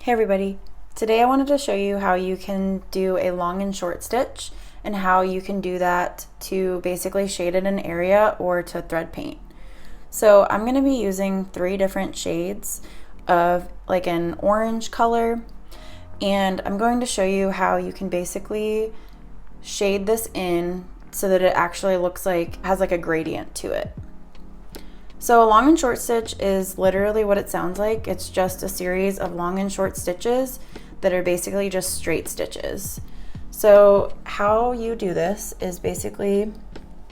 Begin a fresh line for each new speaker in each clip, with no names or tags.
Hey everybody, today I wanted to show you how you can do a long and short stitch and how you can do that to basically shade in an area or to thread paint. So I'm going to be using 3 different shades of like an orange color, and I'm going to show you how you can basically shade this in so that it actually looks like has like a gradient to it. So a long and short stitch is literally what it sounds like. It's just a series of long and short stitches that are basically just straight stitches. So how you do this is basically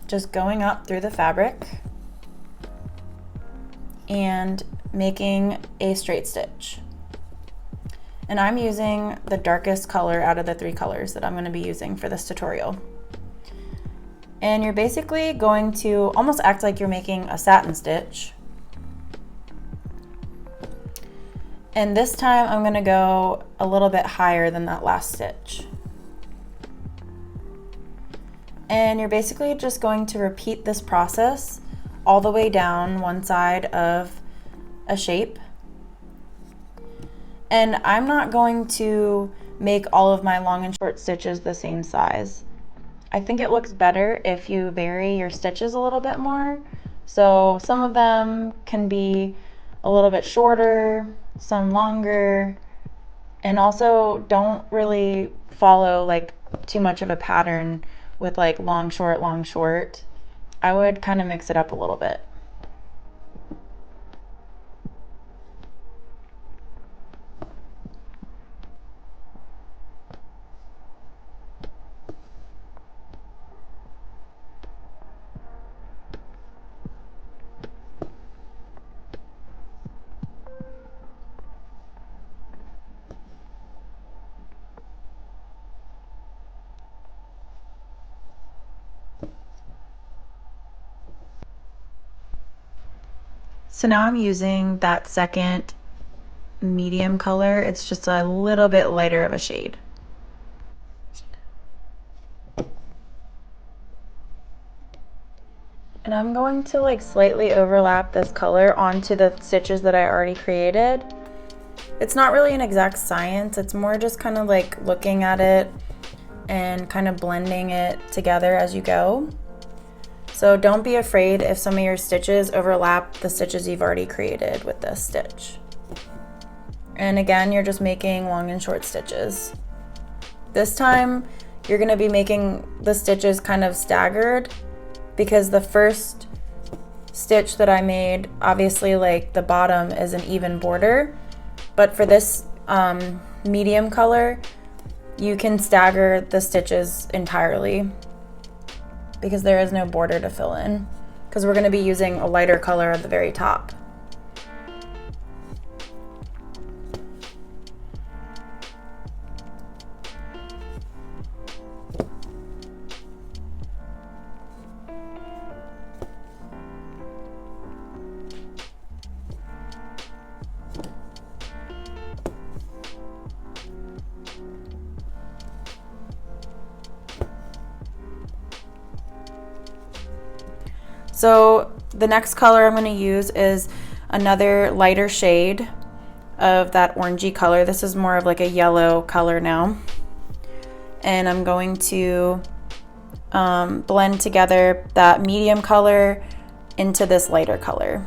just going up through the fabric and making a straight stitch. And I'm using the darkest color out of the 3 colors that I'm going to be using for this tutorial. And you're basically going to almost act like you're making a satin stitch. And this time I'm going to go a little bit higher than that last stitch. And you're basically just going to repeat this process all the way down one side of a shape. And I'm not going to make all of my long and short stitches the same size. I think it looks better if you vary your stitches a little bit more. So some of them can be a little bit shorter, some longer, and also don't really follow like too much of a pattern with like long, short, long, short. I would kind of mix it up a little bit. So now I'm using that second medium color. It's just a little bit lighter of a shade. And I'm going to like slightly overlap this color onto the stitches that I already created. It's not really an exact science, it's more just kind of like looking at it and kind of blending it together as you go. So don't be afraid if some of your stitches overlap the stitches you've already created with this stitch. And again, you're just making long and short stitches. This time, you're going to be making the stitches kind of staggered because the first stitch that I made, obviously like the bottom is an even border, but for this medium color, you can stagger the stitches entirely because there is no border to fill in, because we're going to be using a lighter color at the very top. So the next color I'm going to use is another lighter shade of that orangey color. This is more of like a yellow color now. And I'm going to blend together that medium color into this lighter color.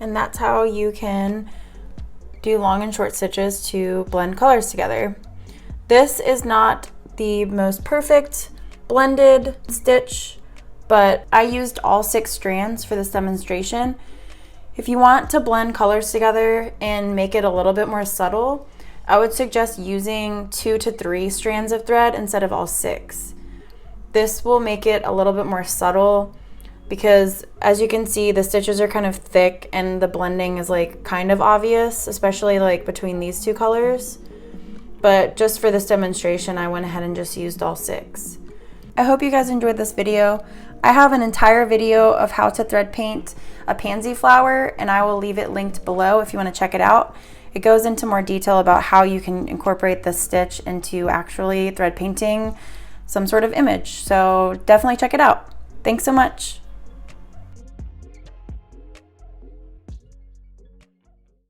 And that's how you can do long and short stitches to blend colors together. This is not the most perfect blended stitch, but I used all 6 strands for this demonstration. If you want to blend colors together and make it a little bit more subtle, I would suggest using 2 to 3 strands of thread instead of all 6. This will make it a little bit more subtle because, as you can see, the stitches are kind of thick and the blending is like kind of obvious, especially like between these 2 colors. But just for this demonstration, I went ahead and just used all 6. I hope you guys enjoyed this video. I have an entire video of how to thread paint a pansy flower, and I will leave it linked below if you want to check it out. It goes into more detail about how you can incorporate this stitch into actually thread painting some sort of image. So definitely check it out. Thanks so much.